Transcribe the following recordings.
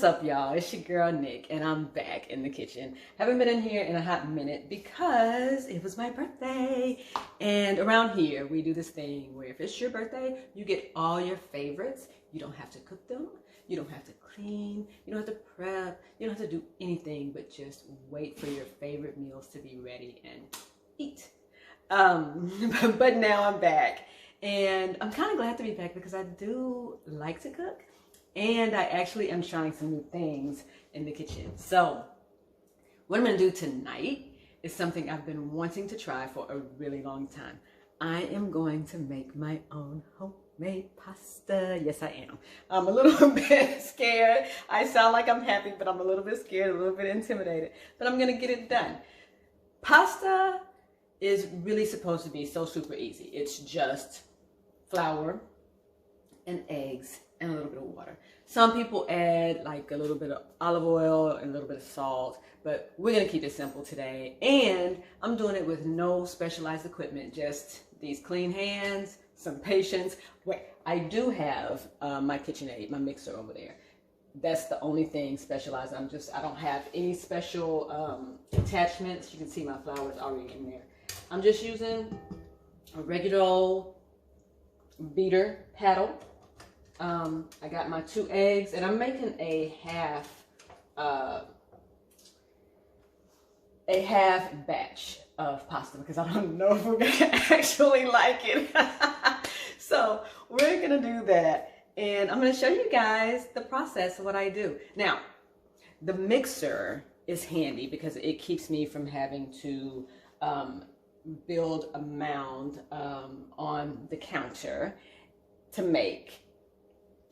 up, y'all? It's your girl Nick, and I'm back in the kitchen. Haven't been in here in a hot minute because it was my birthday. And around here, we do this thing where if it's your birthday, you get all your favorites. You don't have to cook them. You don't have to clean. You don't have to prep. You don't have to do anything but just wait for your favorite meals to be ready and eat. But now I'm back. And I'm kind of glad to be back because I do like to cook. And I actually am trying some new things in the kitchen. So what I'm going to do tonight is something I've been wanting to try for a really long time. I am going to make my own homemade pasta. Yes, I am. I'm a little bit scared. I sound like I'm happy, but I'm a little bit scared, a little bit intimidated. But I'm going to get it done. Pasta is really supposed to be so super easy. It's just flour and eggs and a little bit of water. Some people add like a little bit of olive oil and a little bit of salt, but we're gonna keep it simple today. And I'm doing it with no specialized equipment, just these clean hands, some patience. Wait, I do have my KitchenAid, my mixer over there. That's the only thing specialized. I don't have any special attachments. You can see my flour is already in there. I'm just using a regular old beater paddle. I got my 2 eggs, and I'm making a half batch of pasta because I don't know if we're gonna actually like it. So we're gonna do that, and I'm gonna show you guys the process of what I do. Now, the mixer is handy because it keeps me from having to build a mound on the counter to make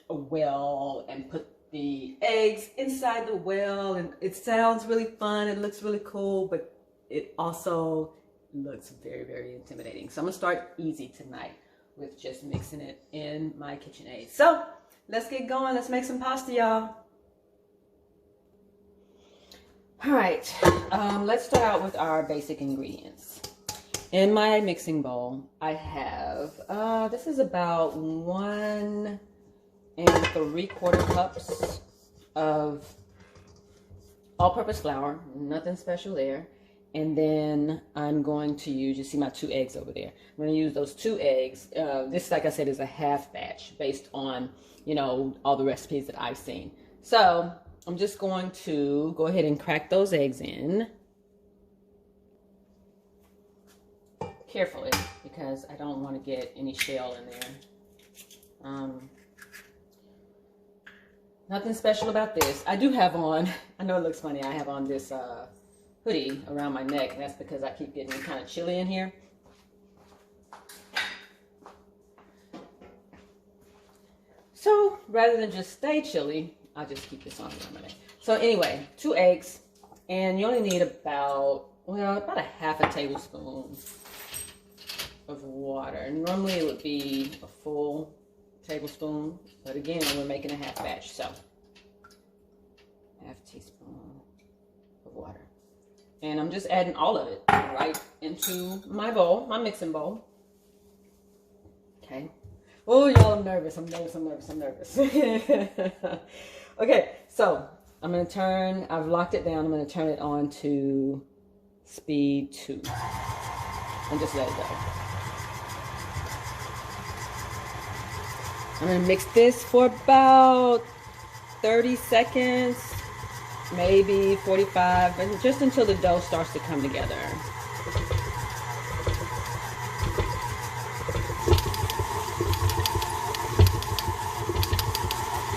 a well and put the eggs inside the well, and it sounds really fun, it looks really cool, but it also looks very, very intimidating. So I'm gonna start easy tonight with just mixing it in my KitchenAid. So let's get going. Let's make some pasta, y'all. All right, let's start out with our basic ingredients. In my mixing bowl, I have, this is about 1 3/4 cups of all-purpose flour, nothing special there. And then I'm going to use, you see my 2 eggs over there. I'm going to use those 2 eggs. This, like I said, is a half batch based on, you know, all the recipes that I've seen. So I'm just going to go ahead and crack those eggs in carefully because I don't want to get any shell in there. Nothing special about this. I do have on, I know it looks funny, I have on this hoodie around my neck, and that's because I keep getting kind of chilly in here. So rather than just stay chilly, I'll just keep this on around my neck. So anyway, 2 eggs, and you only need about a half a tablespoon of water. Normally it would be a full tablespoon, but again, we're making a half batch, so half teaspoon of water. And I'm just adding all of it right into my bowl, my mixing bowl. Okay. Oh, y'all, I'm nervous. Okay, so I'm going to turn, I've locked it down. I'm going to turn it on to speed 2 and just let it go. I'm going to mix this for about 30 seconds, maybe 45, but just until the dough starts to come together.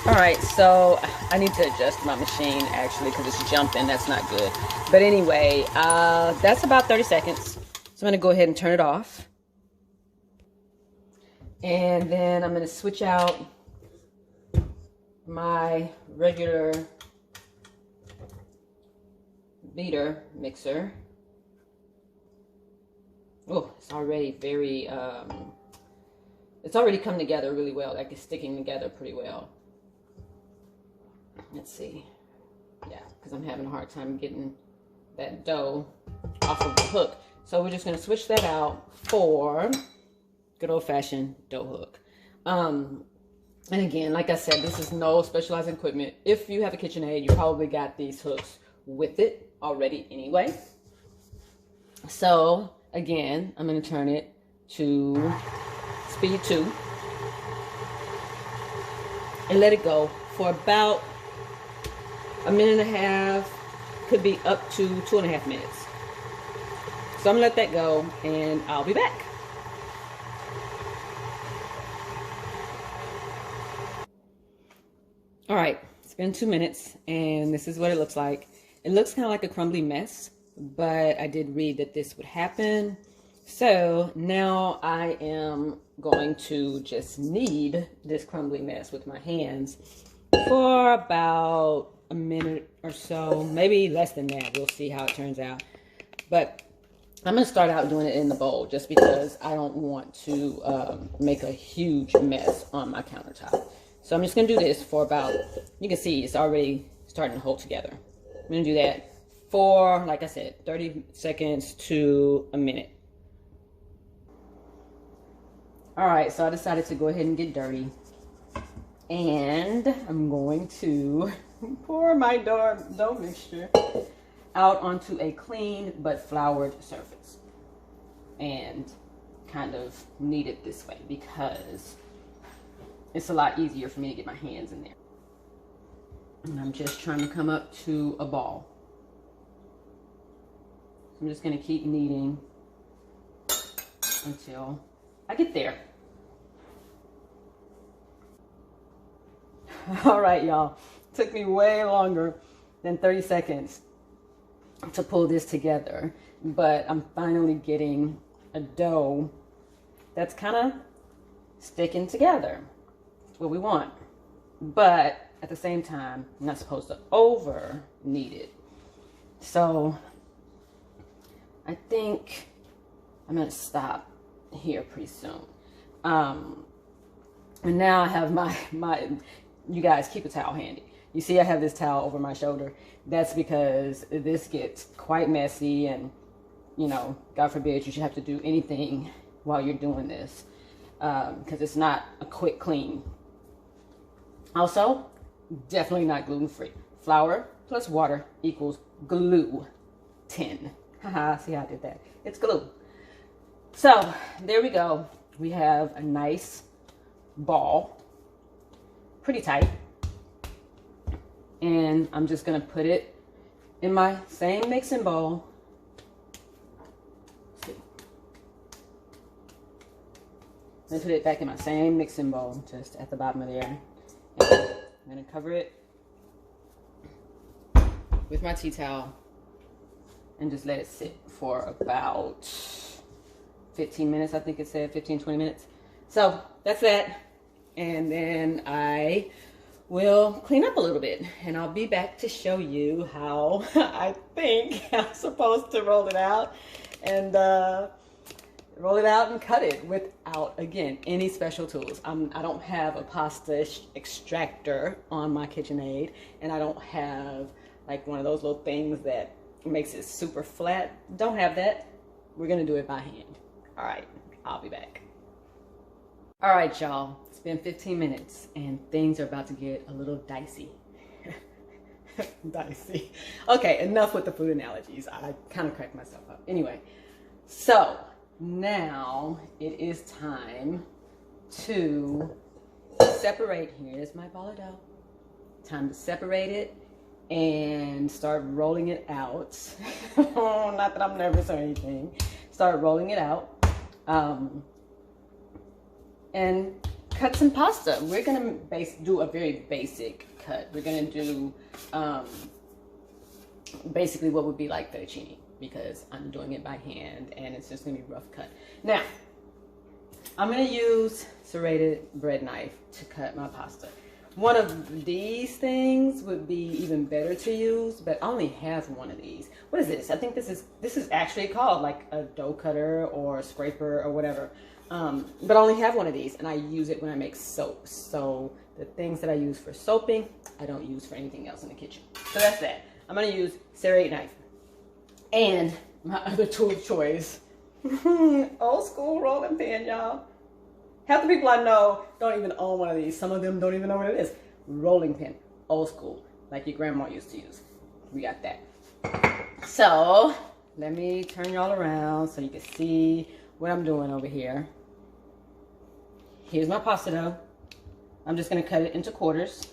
All right, so I need to adjust my machine actually because it's jumping. That's not good. But anyway, that's about 30 seconds. So I'm going to go ahead and turn it off. And then I'm going to switch out my regular beater mixer. Oh, it's already very, it's already come together really well. Like it's sticking together pretty well. Let's see. Yeah, because I'm having a hard time getting that dough off of the hook. So we're just going to switch that out for good old-fashioned dough hook. And again, like I said, this is no specialized equipment. If you have a KitchenAid, you probably got these hooks with it already anyway. So again, I'm going to turn it to speed 2 and let it go for about a minute and a half, could be up to 2.5 minutes. So I'm gonna let that go and I'll be back. All right, it's been 2 minutes and this is what it looks like. It looks kind of like a crumbly mess, but I did read that this would happen. So now I am going to just knead this crumbly mess with my hands for about a minute or so, maybe less than that. We'll see how it turns out. But I'm going to start out doing it in the bowl just because I don't want to make a huge mess on my countertop. So I'm just going to do this for about, you can see it's already starting to hold together. I'm going to do that for, like I said, 30 seconds to a minute. All right, so I decided to go ahead and get dirty. And I'm going to pour my dough mixture out onto a clean but floured surface. And kind of knead it this way because it's a lot easier for me to get my hands in there. And I'm just trying to come up to a ball. So I'm just going to keep kneading until I get there. All right, y'all. It took me way longer than 30 seconds to pull this together, but I'm finally getting a dough that's kind of sticking together. That's what we want. But at the same time, I'm not supposed to over knead it. So I think I'm going to stop here pretty soon. And now I have my you guys keep a towel handy. You see I have this towel over my shoulder. That's because this gets quite messy and, you know, God forbid you should have to do anything while you're doing this because it's not a quick clean. Also, definitely not gluten-free. Flour plus water equals glue. 10. Haha, see how I did that? It's glue. So, there we go. We have a nice ball. Pretty tight. And I'm just going to put it in my same mixing bowl. Let's put it back in my same mixing bowl, just at the bottom of there. And I'm going to cover it with my tea towel and just let it sit for about 15 minutes. I think it said 15, 20 minutes. So that's that. And then I will clean up a little bit and I'll be back to show you how I think I'm supposed to roll it out and cut it without, again, any special tools. I don't have a pasta extractor on my KitchenAid, and I don't have like one of those little things that makes it super flat. Don't have that. We're gonna do it by hand. All right, I'll be back. All right, y'all, it's been 15 minutes and things are about to get a little dicey. Dicey. Okay, enough with the food analogies. I kind of cracked myself up. Anyway, so now it is time to separate. Here's my ball of dough. Time to separate it and start rolling it out. Not that I'm nervous or anything. Start rolling it out. And cut some pasta. We're gonna do a very basic cut. We're gonna do basically what would be like fettuccine, because I'm doing it by hand and it's just gonna be rough cut. Now, I'm gonna use serrated bread knife to cut my pasta. One of these things would be even better to use, but I only have one of these. What is this? I think this is actually called like a dough cutter or a scraper or whatever. But I only have one of these and I use it when I make soap. So the things that I use for soaping, I don't use for anything else in the kitchen. So that's that. I'm gonna use serrated knife. And my other tool of choice, old school rolling pin, y'all. Half the people I know don't even own one of these. Some of them don't even know what it is. Rolling pin, old school, like your grandma used to use. We got that. So let me turn y'all around so you can see what I'm doing over here. Here's my pasta dough. I'm just gonna cut it into quarters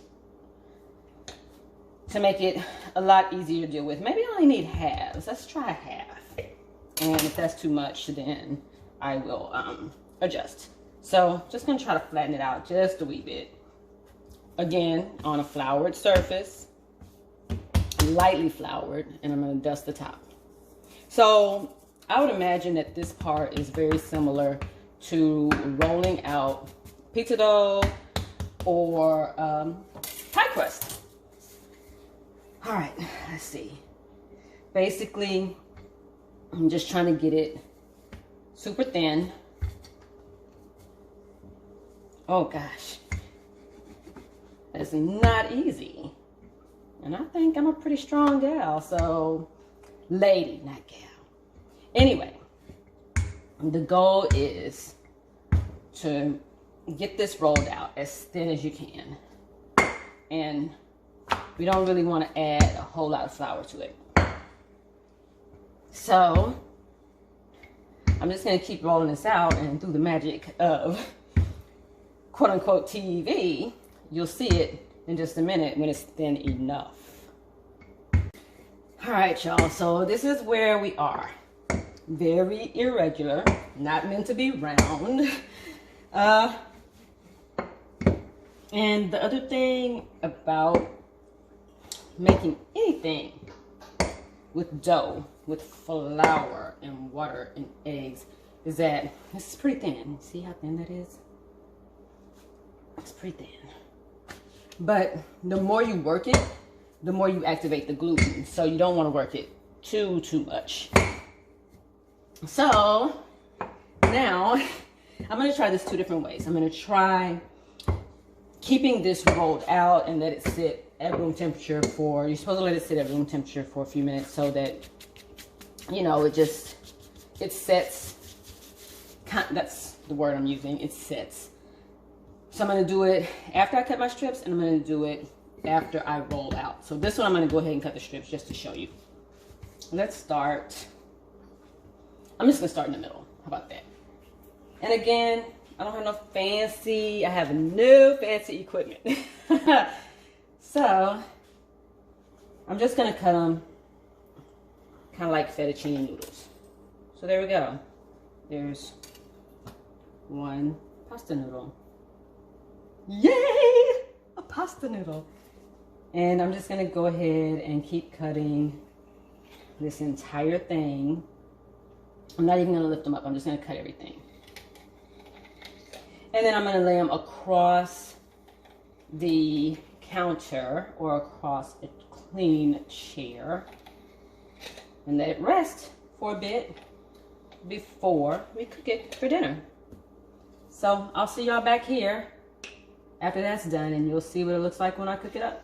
to make it a lot easier to deal with. Maybe I only need halves. Let's try half. And if that's too much, then I will adjust. So just gonna try to flatten it out just a wee bit. Again, on a floured surface, lightly floured, and I'm gonna dust the top. So I would imagine that this part is very similar to rolling out pizza dough or pie crust. All right, let's see. Basically, I'm just trying to get it super thin. Oh gosh, it's not easy. And I think I'm a pretty strong gal, so lady, not gal. Anyway, the goal is to get this rolled out as thin as you can. And we don't really want to add a whole lot of flour to it. So I'm just going to keep rolling this out, and through the magic of quote unquote TV, you'll see it in just a minute when it's thin enough. All right, y'all, so this is where we are. Very irregular, not meant to be round. And the other thing about making anything with dough, with flour and water and eggs, is that this is pretty thin. See how thin that is? It's pretty thin. But the more you work it, the more you activate the gluten. So you don't want to work it too much. So now I'm going to try this two different ways. I'm going to try keeping this rolled out and let it sit at room temperature for, you're supposed to let it sit at room temperature for a few minutes so that, you know, it sets, that's the word I'm using, it sets. So I'm going to do it after I cut my strips, and I'm going to do it after I roll out. So this one I'm going to go ahead and cut the strips just to show you. Let's start. I'm just going to start in the middle. How about that? And again, I don't have no fancy equipment. So I'm just going to cut them kind of like fettuccine noodles. So there we go. There's one pasta noodle. Yay! A pasta noodle. And I'm just going to go ahead and keep cutting this entire thing. I'm not even going to lift them up. I'm just going to cut everything. And then I'm going to lay them across the counter or across a clean chair and let it rest for a bit before we cook it for dinner. So I'll see y'all back here after that's done, and you'll see what it looks like when I cook it up.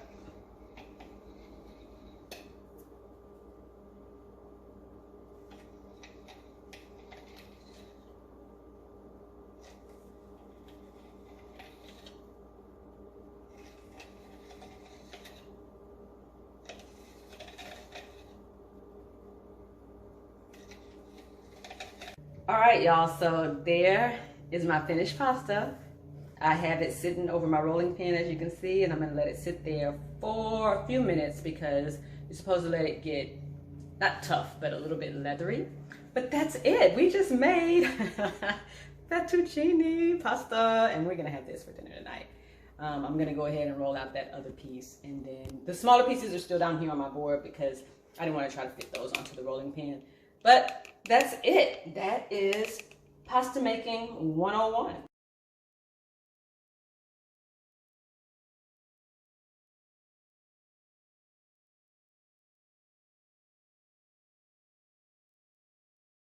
All right, y'all, so there is my finished pasta. I have it sitting over my rolling pin, as you can see, and I'm gonna let it sit there for a few minutes because you're supposed to let it get, not tough, but a little bit leathery. But that's it. We just made fettuccine pasta, and we're gonna have this for dinner tonight. I'm gonna go ahead and roll out that other piece, and then the smaller pieces are still down here on my board because I didn't want to try to fit those onto the rolling pin. But that's it. That is pasta making 101.